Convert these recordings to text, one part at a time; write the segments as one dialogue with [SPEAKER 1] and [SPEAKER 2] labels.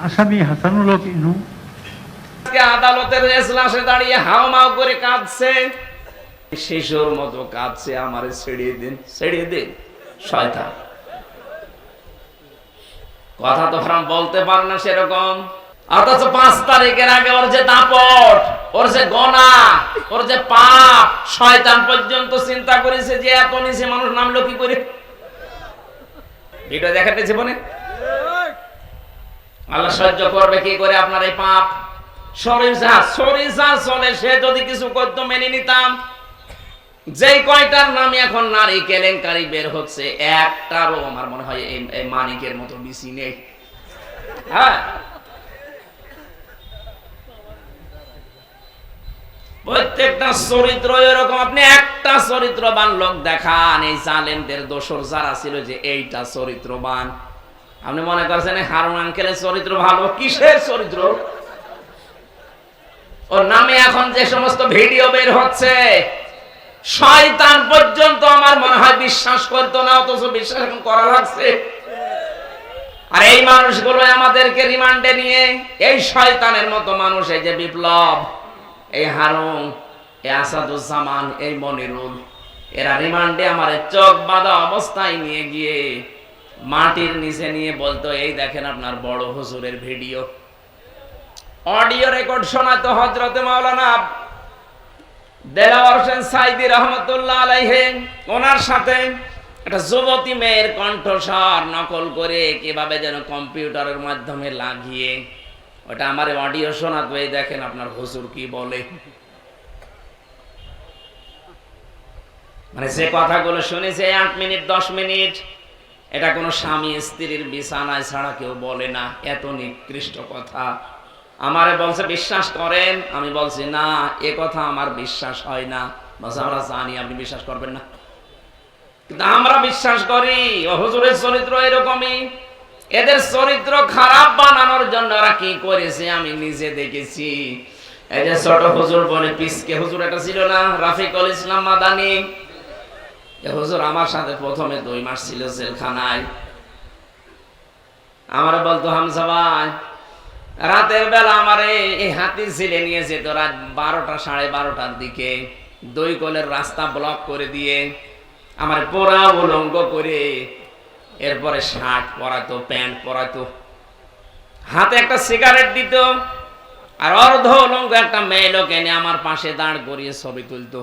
[SPEAKER 1] আসামি হাসানুল হক ইনু
[SPEAKER 2] আদালতের এজলাসে দাঁড়িয়ে হাওমাও করে কাঁদছে, শিশুর মতো কাঁদছে, আমারে ছেড়িয়ে দিন, ছেড়িয়ে দিন। শয়তান কথা তো ফ্রাম বলতে পারে না সেরকম, অথচ 5 তারিখের আগে ওর যে দাপট, ওর যে গোনা, ওর যে পাপ, শয়তান পর্যন্ত চিন্তা করেছে যে এত নিচে মানুষ নামলো কি করে। ভিডিও দেখাতে জীবনে আল্লাহ সহ্য করবে কি করে আপনার এই পাপ? সরিষা চলে, সে যদি কিছু করতো মেনে নিতাম। যেই কয়টার নামে এখন নারী কেলেঙ্কারি বের হচ্ছে, একটারও আমার মনে হয় এই মানিকের মতো বিসি নেই। হ্যাঁ, প্রত্যেকটা চরিত্র এরকম। আপনি একটা চরিত্রবান লোক দেখান, এই জালেমদের দোসর যারা ছিল যে এইটা চরিত্রবান। আপনি মনে করছেন হারুন আঙ্কেলের চরিত্র ভালো? কিসের চরিত্র? ওর নামে এখন যে সমস্ত ভিডিও বের হচ্ছে, শয়তান পর্যন্ত আমার মনে হয় বিশ্বাস করতো না, অথচ বিশ্বাস এখন করা লাগছে। আর এই মানুষগুলো আমাদেরকে রিমান্ডে নিয়ে, এই শয়তানের মতো মানুষ, এই যে বিপ্লব, এই হারুন, এই আসাদুজ্জামান, এই মনিরুল, এরা রিমান্ডে আমার চোখ বাঁধা অবস্থায় নিয়ে গিয়ে মাটির নিচে নিয়ে বলতো, এই দেখেন আপনার বড় হুজুরের ভিডিও। অডিও রেকর্ড শোনাতো হযরতে মাওলানা দেলাওয়ার হোসেন সাইদি রহমাতুল্লাহ আলাইহি, ওনার সাথে একটা যুবতী মেয়ের কণ্ঠস্বর নকল করে কিভাবে যেন কম্পিউটারের মাধ্যমে লাগিয়ে ওটা আমার অডিও শোনাতো, এই দেখেন আপনার হুজুর কি বলে। মানে যে কথাগুলো শুনেছে 8 মিনিট 10 মিনিট, এটা কোনো স্বামী স্ত্রীর বিছানায় ছাড়া কেউ বলে না, এত নিকৃষ্ট কথা। আমারে বলছে বিশ্বাস করেন, আমি বলছি না, এ কথা আমার বিশ্বাস হয় না। বলছে আমরা জানি আপনি বিশ্বাস করবেন না, কিন্তু আমরা বিশ্বাস করি। ও হুজুরের চরিত্র এরকমই। এদের চরিত্র খারাপ বানানোর জন্য ওরা কি করেছে আমি নিজে দেখেছি। এই যে ছোট হুজুর বলে পিসকে হুজুর একটা ছিল না, রাফিকুল ইসলাম মাদানী, এ হুজুর আমার সাথে প্রথমে 2 মাস ছিল জেলখানায়। আমার বলতো হামজা ভাই, রাতের বেলা আমারে এই হাতি ছেলে নিয়ে যেত রাত 12টা 12:30টার দিকে, 2 কোলের রাস্তা ব্লক করে দিয়ে আমার পোড়া উলঙ্গ করে, এরপরে শার্ট পরাতো, প্যান্ট পরাতো, হাতে একটা সিগারেট দিত, আর অর্ধ উলঙ্গ একটা মেয়ে লোক এনে আমার পাশে দাঁড় করিয়ে ছবি তুলতো।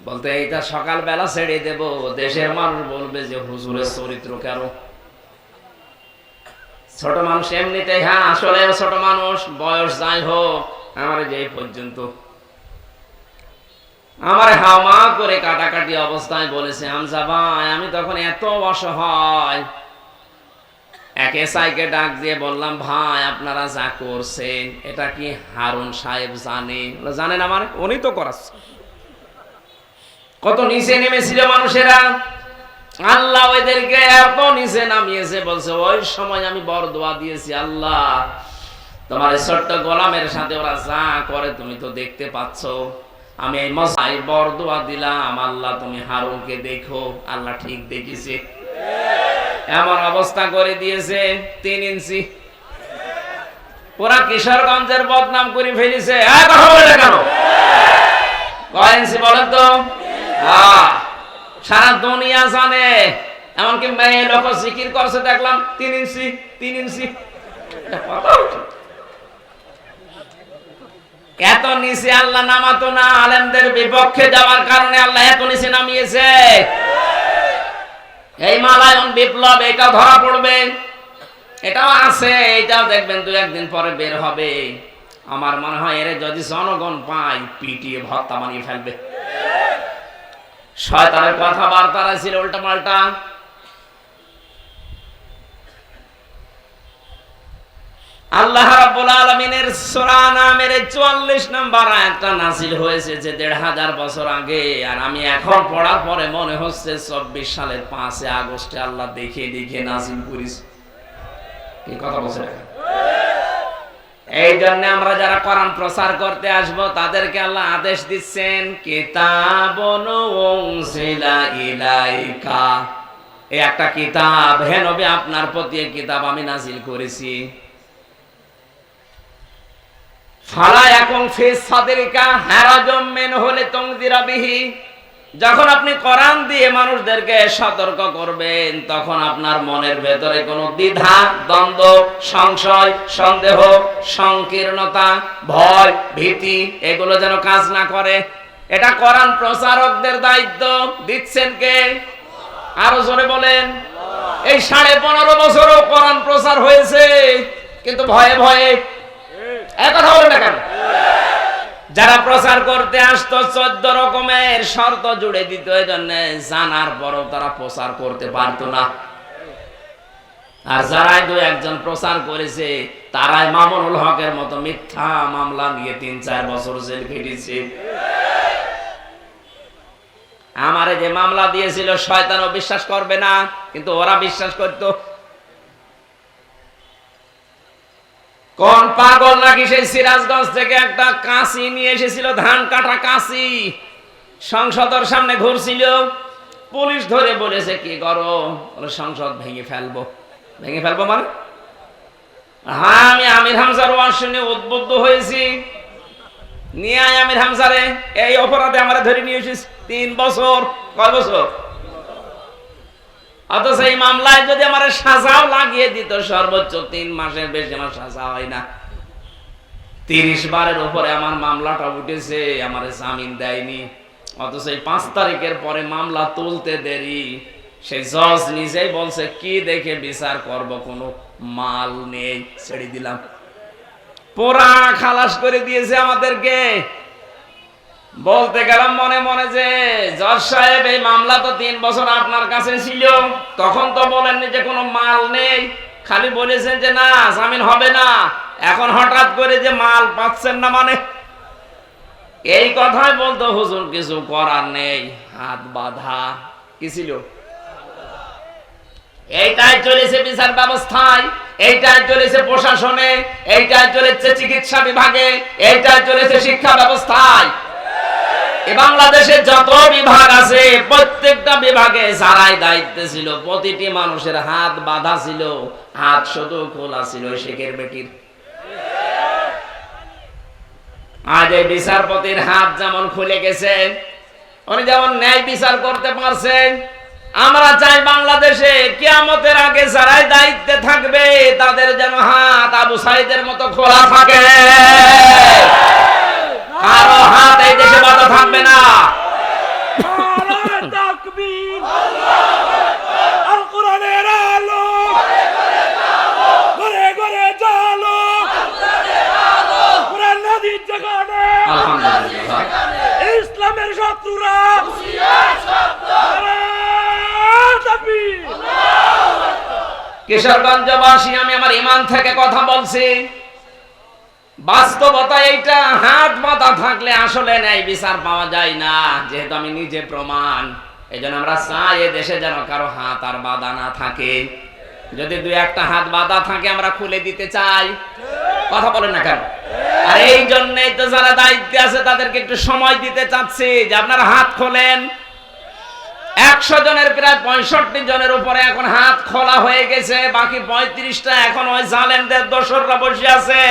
[SPEAKER 2] বলতে এইটা সকালবেলা ছেড়ে দেব, দেশের মানুষ বলবে যে হুজুরের চরিত্র কেন। ছোট মানুষ এমনিতে, হ্যাঁ আসলে ছোট মানুষ, বয়স যাই হোক, আমার যে পর্যন্ত আমার হাওমা করে কাটাকাটি অবস্থায় বলেছে, হামজা ভাই আমি তখন এত অসহায়, এক এসআইকে ডাক দিয়ে বললাম, ভাই আপনারা যা করছেন এটা কি হারুন সাহেব জানে? জানেন আমার, উনি তো করাচ্ছে। কত নিচে নেমেছিল মানুষেরা, আল্লাহ ওদেরকে এত নিচে নামিয়েছে। বলছে ওই সময় আমি বরদোয়া দিয়েছি, আল্লাহ তোমার ছোট্ট গোলামের সাথে ওরা যা করে তুমি তো দেখতে পাচ্ছ, আমি এই মজায় বরদোয়া দিলাম, আল্লাহ তুমি হারুনকে দেখো। আল্লাহ ঠিক দেখিছে, এমন অবস্থা করে দিয়েছে 3 ইঞ্চি। পুরা কিশোরগঞ্জের বদনাম করে ফেলেছে। কথা বলে কেন? কয় ইঞ্চি বলেন তো? সারা দুনিয়া জানে, এমনকি মেয়ে লোক জিকির করছে দেখলাম 3 ইঞ্চি 3 ইঞ্চি। এত নিচে আল্লাহ নামাতো না, আলেমদের বিপক্ষে যাওয়ার কারণে আল্লাহ এত নিচে নামিয়েছে। এই মালায়ন বিপ্লব, এটা ধরা পড়বে, এটাও আছে, এটাও দেখবেন 2-1 দিন পরে বের হবে। আমার মনে হয় এর যদি জনগণ পায় পিটিয়ে ভর্তা বানিয়ে ফেলবে। শয়তানের কথাবার্তা ছিল উল্টা পাল্টা। আল্লাহ রাব্বুল আলামিনের সূরা নামের 44 নম্বর আয়াতটা নাযিল হয়েছে যে 1500 বছর আগে, আর আমি এখন পড়ার পরে মনে হচ্ছে 24 সালের 5 আগস্টে আল্লাহ দেখে দেখে নাযিল করেছে। কি কথা বলছেন? এই জন্য আমরা যারা কোরআন প্রচার করতে আসব তাদেরকে আল্লাহ আদেশ দিচ্ছেন, কিতাবুন উনজিলা ইলাইকা, এই একটা কিতাব, হে নবী আপনার প্রতি এই কিতাব আমি নাজিল করেছি। ফালা ইয়াকুন ফি সাদরিকা হারাজুম মিনহু লিতুনযিরা বিহি, যখন আপনি কোরআন দিয়ে মানুষদেরকে সতর্ক করবেন তখন আপনার মনের ভেতরে কোনো দ্বিধা, দ্বন্দ্ব, সংশয়, সন্দেহ, সংকীর্ণতা, ভয়, ভীতি এগুলো যেন কাজ না করে। এটা কোরআন প্রচারকদের দায়িত্ব। দিচ্ছেন কে? আরো জোরে বলেন। এই 15.5 বছরও কোরআন প্রচার হয়েছে, কিন্তু ভয়ে ভয়ে। কথা বলেন না কেন? যারা প্রচার করতে আসতো 14 রকমের শর্ত জুড়ে দিত, এই জন্য জানার পরও তারা প্রচার করতে পারতো না। আর যারাই 2-1 প্রচার করেছে তারাই মামুনুল হকের মতো মিথ্যা মামলা নিয়ে 3-4 বছর জেল খেটেছে। আমারে যে মামলা দিয়েছিল শয়তানও বিশ্বাস করবে না, কিন্তু ওরা বিশ্বাস করত। কোন পাগল নাকি সেই সিরাজগঞ্জ থেকে একটা কাঁচি নিয়ে এসেছিল, ধান কাটা কাঁচি, সংসদের সামনে ঘুরছিল। পুলিশ ধরে বলেছে কি করো? সংসদ ভেঙে ফেলবো। ভেঙে ফেলবো মানে? হ্যাঁ, আমি আমির হামজার ওয়াজ শুনে উদ্বুদ্ধ হয়েছি। নিয়ে আয় আমির হামজারে, এই অপরাধে আমরা ধরে নিয়ে এসেছি 3 বছর। কয় বছর? অথচ এই মামলায় যদি আমার সাজাও লাগিয়ে দিত সর্বোচ্চ 3 মাসের বেশি আমার সাজা হয় না। 30 বারের উপরে আমার মামলাটা উঠেছে, আমার জামিন দেয়নি। অথচ এই 5 তারিখের পরে মামলা তুলতে দেরি। সেই জজ নিজেই বলছে কি দেখে বিচার করব, কোনো মাল নেই, ছেড়ে দিলাম। পুরা খালাস করে দিয়েছে আমাদেরকে। বলতে গেলাম মনে মনে যে জজ সাহেব এই মামলা তো 3 বছর আপনার কাছে ছিল, তখন তো বলেননি যে কোনো মাল নেই, খালি বলেছেন যে না জামিন হবে না। এখন হঠাৎ করে যে মাল পাচ্ছেন না মানে? এই কথাই বলতো হুজুর কিছু করার নেই, হাত বাঁধা। কি ছিল? এইটাই চলেছে বিচার ব্যবস্থায়, এইটাই চলেছে প্রশাসনে, এইটাই চলেছে চিকিৎসা বিভাগে, এইটাই চলেছে শিক্ষা ব্যবস্থায়। বাংলাদেশে যত বিভাগ আছে প্রত্যেকটা বিভাগে যারাই দায়িত্বে ছিল প্রতিটি মানুষের হাত বাঁধা ছিল, হাত শুধু খোলা ছিল শেখের বেটির। আজ এই বিচারপতির হাত যেমন খুলে গেছে, উনি যেমন ন্যায় বিচার করতে পারছেন, আমরা চাই বাংলাদেশে কিয়ামতের আগে যারাই দায়িত্বে থাকবে তাদের যেন হাত আবু সাইদের মতো খোলা থাকে। কারো হাত এই দেশে বাঁধা থাকবে না।
[SPEAKER 1] আল কোরআনের আলো ঘরে ঘরে জালো, কোরআন নদীর যেখানে
[SPEAKER 2] আলহামদুলিল্লাহ
[SPEAKER 1] ইসলামের শত্রুরা
[SPEAKER 2] কিশোরগঞ্জবাসী, আমি আমার ঈমান থেকে কথা বলছি। বাস্তবতা এইটা, হাত বাঁধা থাকলে আসলে ন্যায় বিচার পাওয়া যায় না, যেহেতু আমি নিজে প্রমাণ। এই জন্য আমরা চাই এ দেশে যেন কারো হাত আর বাঁধা না থাকে। যদি 2-1 হাত বাঁধা থাকে আমরা খুলে দিতে চাই। কথা বলেন না কেন? আর এই জন্যই তো যারা দায়িত্বে আছে তাদেরকে একটু সময় দিতে চাচ্ছি যে আপনারা হাত খোলেন। 100 জনের প্রায় 65 জনের উপরে এখন হাত খোলা হয়ে গেছে, বাকি 35টা এখন ওই জালেমদের দোসররা বসে আছে।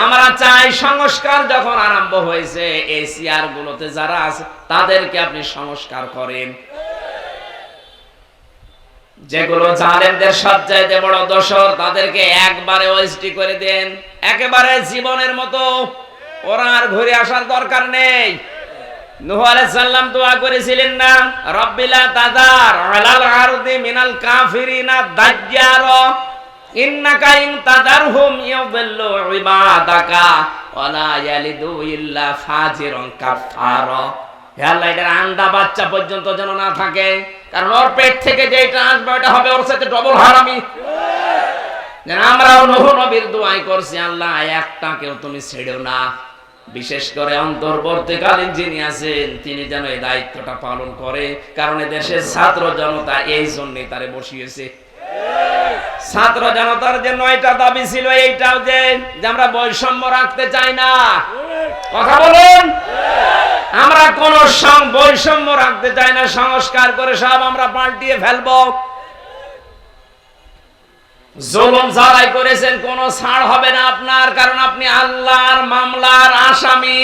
[SPEAKER 2] আমরা চাই সংস্কার যখন আরম্ভ হয়েছে এই চেয়ার গুলোতে যারা আছে তাদেরকে আপনি সংস্কার করেন। যেগুলো জালেমদের সবচাইতে বড় দোসর তাদেরকে একবারে ওএসটি করে দেন, একেবারে জীবনের মতো। ওরা আর ঘুরে আসার দরকার নেই। নূহ আলাইহিস সালাম দোয়া করেছিলেন না, রব্বিলা তাযার আলাল আরদি মিনাল কাফিরিনা দাজ্জার ইন্নাকা ইন তাযারহুম ইউযিল্লু ইবাদাকা ওয়ালা ইয়ালিদু ইল্লা ফাজিরুন কাফারা। হে আল্লাহ, এটার আন্ডা বাচ্চা পর্যন্ত যেন না থাকে, কারণ ওর পেট থেকে যেটা আসবে ওটা হবে ওর সাথে ডবল হারামি। আমরাও নূহ নবীর দোয়াই করছি, আল্লাহ একটাকেও তুমি ছেড়েও না। বিশেষ করে অন্তর্বর্তীকালীন যিনি আছেন তিনি যেন এই দায়িত্বটা পালন করে, কারণ দেশের ছাত্র জনতা এই জন্যই তারে বসিয়েছে। ছাত্র জনতার যে 9টা দাবি ছিল, এইটাও যে আমরা বৈষম্য রাখতে চাই না। কথা বলুন। আমরা কোন বৈষম্য রাখতে চাই না, সংস্কার করে সব আমরা পাল্টিয়ে ফেলবো। জুলুম যারাই করেছেন কোনো ছাড় হবে না আপনার, কারণ আপনি আল্লাহর মামলার আসামি।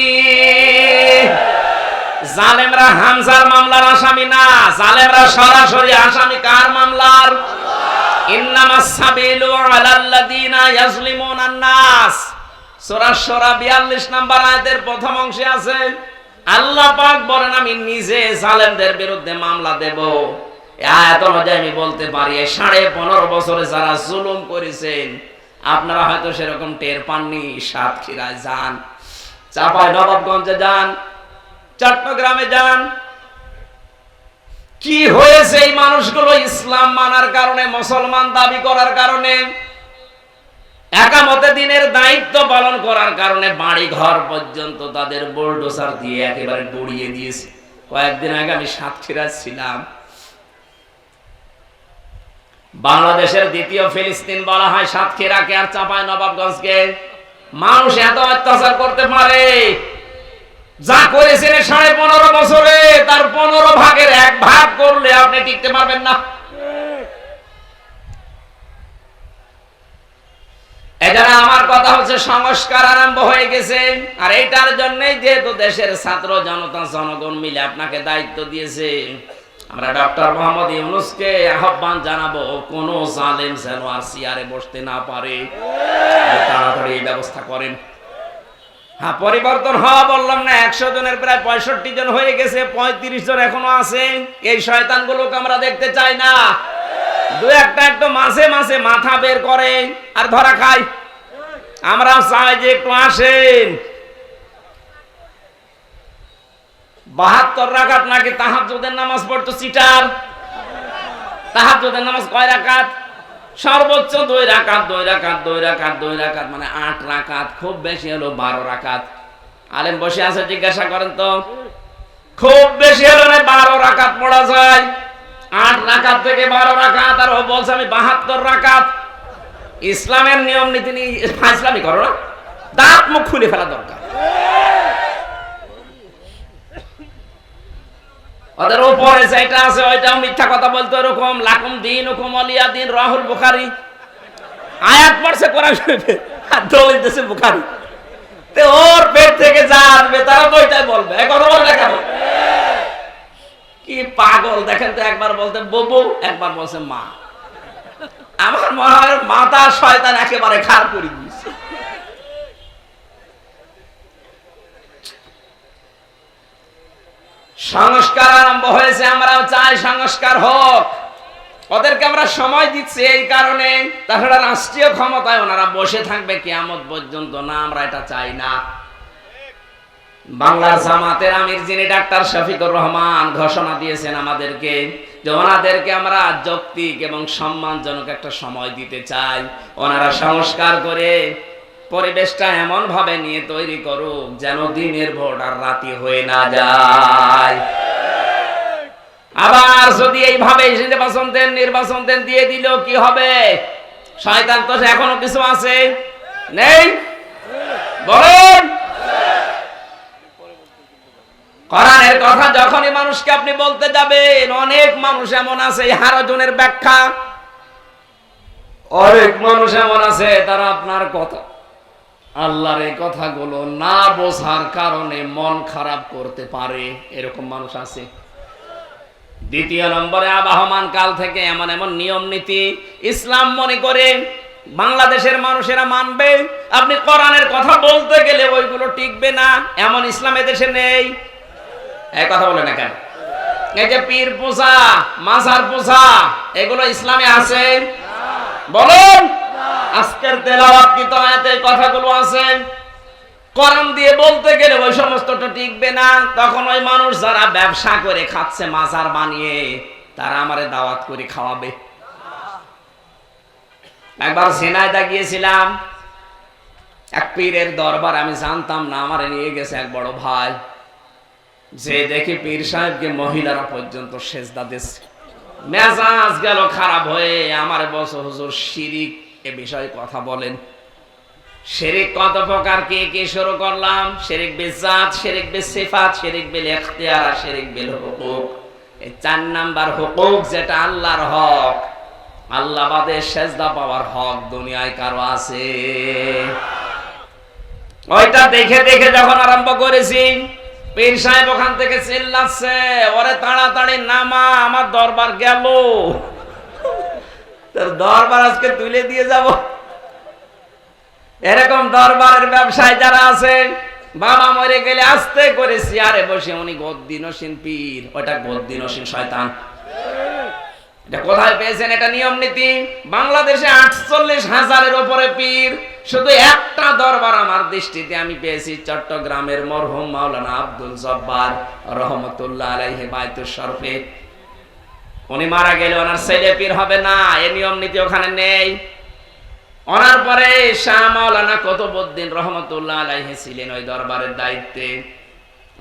[SPEAKER 2] জালেমরা হামজার মামলার আসামি না, জালেমরা সরাসরি আসামি কার মামলার? ইন্নামাস সাবিলু আলাল্লাযিনা ইয়াজলিমুনান নাস। সূরা সূরা 42 নম্বর আয়াতের প্রথম অংশে আছে, আল্লাহ পাক বলেন আমি নিজে জালেমদের বিরুদ্ধে মামলা দেব। এই আয়াত অনুযায়ী আমি বলতে পারি 15.5 বছরে যারা জুলুম করেছেন, আপনারা হয়তো সেরকম টের পাননি। সাতক্ষীরায় যান, চাঁপাইনবাবগঞ্জে যান, চট্টগ্রামে যান, কি হয়েছে এই মানুষগুলো ইসলাম মানার কারণে, মুসলমান দাবি করার কারণে, একামতে দিনের দায়িত্ব পালন করার কারণে বাড়ি ঘর পর্যন্ত তাদের বুলডোজার দিয়ে একেবারে গড়িয়ে দিয়েছে। কয়েকদিন আগে আমি সাতক্ষীরায় ছিলাম। বাংলাদেশের দ্বিতীয় ফিলিস্তিন বলা হয় সাতক্ষীরাকে আর চাঁপাইনবাবগঞ্জকে। মানুষ এত অত্যাচার করতে পারে, যা করেছেন 15.5 বছরে তার 15 ভাগের 1 ভাগ করলে আপনি টিকতে পারবেন না। এখানে আমার কথা হচ্ছে সংস্কার আরম্ভ হয়ে গেছে, আর এইটার জন্যই যেহেতু দেশের ছাত্র জনতা জনগণ মিলে আপনাকে দায়িত্ব দিয়েছে, আমরা ডক্টর মোহাম্মদ ইউনূসকে আহ্বান জানাবো কোন জালেম যেন আর চেয়ারে বসতে না পারে, তাড়াতাড়ি এই ব্যবস্থা করেন। হ্যাঁ, পরিবর্তন হওয়া বললাম না, 100 জনের প্রায় 65 জন হয়ে গেছে, 35 জন এখনো আছে। এই শয়তানগুলোকে আমরা দেখতে চাই না। দু একটা একটু মাঝে মাঝে মাথা বের করে আর ধরা খায়, আমরা চাই যে একটু আসেন। 72 রাকাত নাকি তাহাজ্জুদের নামাজ পড়তো চিটার। তাহাজ্জুদের নামাজ কয় রাকাত? সর্বোচ্চ 2 রাকাত, 2 রাকাত, 2 রাকাত, 2 রাকাত, মানে 8 রাকাত, খুব বেশি হলো 12 রাকাত। আলেম বসে আছে, জিজ্ঞাসা করেন তো, খুব বেশি হলো না 12 রাকাত পড়া যায়। 8 রাকাত থেকে 12 রাকাত, আর ও বলছে আমি 72 রাকাত। ইসলামের নিয়ম নীতি নিয়ে ফাইসলামি করো না, দাঁত মুখ খুলে ফেলা দরকার। ওদের উপরে যেটা আছে ওইটাও মিথ্যা কথা বলতো, এরকম লাকুম দীনুকুম ওয়ালিয়া দিন, রাহুল বুখারী। আয়াত পড়ছে কোরআন শরীফে আর দলিল দিয়েছে বুখারী। তে ওর পেট থেকে যা আসবে তারা তো ওইটাই বলবে, কথা বলে কেন? কি পাগল দেখেন তো, একবার বলতে ববু, একবার বলছে মা। আমার মনে হয় মাথা শয়তান একেবারে খারাপ করে দিয়েছে। সংস্কার আরম্ভ হয়েছে, আমরাও চাই সংস্কার হোক। ওদেরকে আমরা সময় দিচ্ছি এই কারণে, তাছাড়া রাষ্ট্রীয় ক্ষমতায় ওনারা বসে থাকবে কিয়ামত পর্যন্ত না, আমরা এটা চাই না। বাংলার জামাতের আমির যিনি ডাক্তার শফিকুর রহমান ঘোষণা দিয়েছেন আমাদেরকে যে ওনাদেরকে আমরা যৌক্তিক এবং সম্মানজনক একটা সময় দিতে চাই। ওনারা সংস্কার করে পরিবেশটা এমন ভাবে নিয়ে তৈরি করুক যেন দিনের ভোট আর রাতি হয়ে না যায়। আবার যদি এইভাবে নির্বাচন দেন দিয়ে দিল কি হবে? শয়তান তো এখনো কিছু আছে, নেই? বলুন। কোরআনের কথা যখনই মানুষকে আপনি বলতে যাবেন, অনেক মানুষ এমন আছে, হারজনের ব্যাখ্যা, অনেক মানুষ এমন আছে তারা আপনার কথা, আল্লাহর এই কথাগুলো না বোঝার কারণে মন খারাপ করতে পারে, এরকম মানুষ আছে। দ্বিতীয় নম্বরে, আবহমান কাল থেকে এমন এমন নিয়ম নীতি ইসলাম মনে করে বাংলাদেশের মানুষেরা মানবে, আপনি কোরআনের কথা বলতে গেলে ওইগুলো টিকবে না, এমন ইসলাম এদেশে নেই। এই কথা বলে না কেন? এই যে পীর পূজা, মাজার পূজা, এগুলো ইসলামে আছে? বলুন। আজকের তেলাওয়াতকৃত আয়াতে এই কথাগুলো আছে। কোরআন দিয়ে বলতে গেলে ওই সমস্তটা টিকবে না। তখন ওই মানুষ যারা ব্যবসা করে খাচ্ছে মাজার বানিয়ে, তারা আমারে দাওয়াত করে খাওয়াবে। একবার ঝিনাইদহ গিয়েছিলাম, এক পীরের দরবার, আমি জানতাম না, আমারে নিয়ে গেছে এক বড় ভাই। যে দেখি পীর সাহেবকে মহিলারা পর্যন্ত সেজদা দিচ্ছে, মেজাজ গেল খারাপ হয়ে। আমার বলছে হুজুর শিরিক এ বিষয়ে কথা বলেন। শিরিক কত প্রকার, কি কি শুরু করলাম? শিরিক বিজাত, শিরিক বিসিফাত, শিরিক বিল ইখতিয়ার, শিরিক বিল হুকুক। এই 4 নাম্বার হুকুক, যেটা আল্লাহর হক, আল্লাহ বাদে সেজদা পাওয়ার হক দুনিয়ায় কারো আছে? ওইটা দেখে দেখে যখন আরম্ভ করেছি, পীর সাহেব ওখান থেকে চিল্লাচ্ছে, ওরে তাড়াতাড়ি নামা, আমার দরবার গেল। তোর দরবার আজকে তুলে দিয়ে যাব। এরকম দরবারের ব্যবসায় যারা আছে, বাবা মরে গেলে আস্তে করে চেয়ারে বসে উনি গদ্দিনসীন পীর, ওটা গদ্দিনসীন শয়তান। এটা কোথায় পেয়েছেন? এটা নিয়ম নীতি। বাংলাদেশে 48,000-এর উপরে পীর। শুধু একটা দরবার আমার দৃষ্টিতে আমি পেয়েছি, চট্টগ্রামের মরহুম মাওলানা আব্দুল জব্বার রহমতুল্লাহ আলাইহি বাইতুশ শরফে। উনি মারা গেলে ওনার ছেলে পীর হবে না, এই নিয়ম নীতি ওখানে নেই। ওনার পরে শাহ মাওলানা কুতুবউদ্দিন রহমতুল্লাহ আলাইহি ছিলেন ওই দরবারের দায়িত্বে।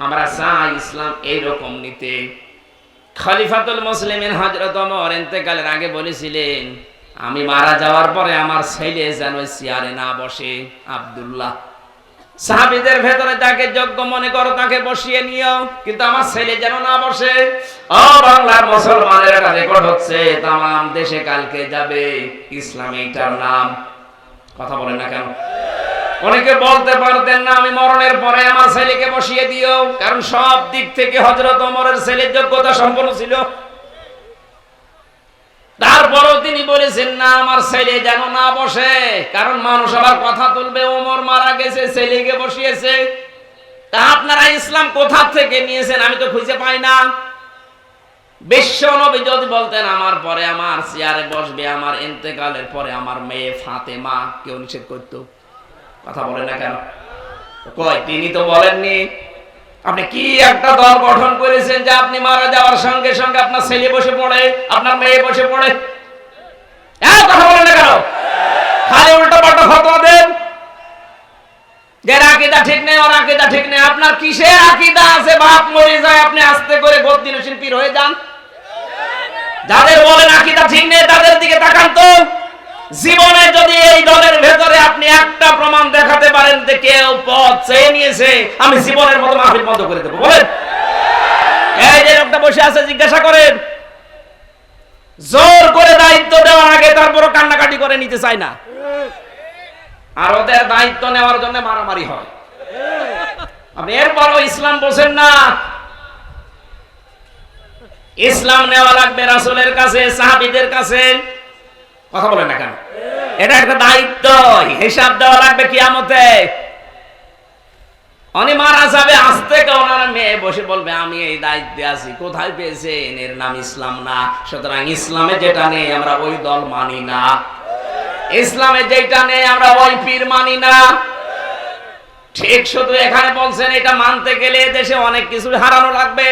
[SPEAKER 2] আমরা চাই ইসলাম এইরকম নিতে। খলিফাতুল মুসলিমিন হযরত ওমর ইন্তেকালের আগে বলেছিলেন, আমি মারা যাওয়ার পরে আমার ছেলে যেন চেয়ারে না বসে। আব্দুল্লাহ, সাহাবীদের ভেতরে যাকে যোগ্য মনে করো তাকে বসিয়ে নিও, কিন্তু আমার ছেলে যেন না বসে। ও বাংলার মুসলমানের একটা রেকর্ড হচ্ছে, তামাম দেশে কালকে যাবে ইসলাম এইটার নাম। কথা বলেন না কেন? অনেকে বলতে পারতেন না, আমি মরণের পরে আমার ছেলেকে বসিয়ে দিও, কারণ সব দিক থেকে হযরত ওমরের ছেলের যোগ্যতা সম্পন্ন ছিল। তারপরও তিনি বলেছেন না, আমার ছেলে যেন না বসে, কারণ মানুষ আবার কথা তুলবে, ওমর মারা গেছে ছেলেকে বসিয়েছে। তা আপনারা ইসলাম কোথা থেকে নিয়েছেন আমি তো খুঁজে পাই না। বিশ্ব নবী যদি বলতেন আমার পরে আমার চেয়ারে বসবে, আমার ইন্তেকালের পরে আমার মেয়ে ফাতেমা, কেউ নিষেধ করতো? কথা বলেন না কেন? কই, তিনি তো বলেননি। আপনি কি একটা দল গঠন করেছেন যে আপনি মারা যাওয়ার সঙ্গে সঙ্গে আপনার ছেলে বসে পড়ে, আপনার মেয়ে বসে পড়ে? কথা বলেন না কেন? খালি উল্টো পাল্টা ফতোয়া দেন যে আকীদা ঠিক নেই, ওর আকীদা ঠিক নেই। আপনার কিসের আকীদা আছে? বাপ মরে যায়, আপনি আস্তে করে গদ্দিনসীন পীর হয়ে যান। যাদের বলেন আকীদা ঠিক নেই তাদের দিকে তাকান তো। জীবনে যদি এই দলের ভেতরে আপনি একটা প্রমাণ দেখাতে পারেন যে কেউ পদ চেয়ে নিয়েছে, আমি জীবনের মতো মাহফিল বন্ধ করে দেবো। বলেন। এই যে লোকটা বসে আছে, জিজ্ঞাসা করেন। জোর করে দায়িত্ব দেওয়ার আগে তারপরও কান্নাকাটি করে নিতে চায় না, আর ওদের দায়িত্ব নেওয়ার জন্য মারামারি হয়। আপনি এরপরও ইসলাম বোঝেন না। ইসলাম নেওয়া লাগবে রাসূলের কাছে, সাহাবীদের কাছে। কথা বলেন না কেন? এটা একটা দায়িত্ব, হিসাব দেওয়া লাগবে কিয়ামতে। উনি মারা যাবে, আস্তে করে ওনার মেয়ে বসে বলবে আমি এই দায়িত্বে আছি। কোথায় পেয়েছেন? এর নাম ইসলাম না। সুতরাং ইসলামে যেটা নেই আমরা ওই দল মানি না, ইসলামে যেটা নেই আমরা ওই পীর মানি না। ঠিক শুধু এখানে বলছেন এটা মানতে গেলে দেশে অনেক কিছু হারানো লাগবে।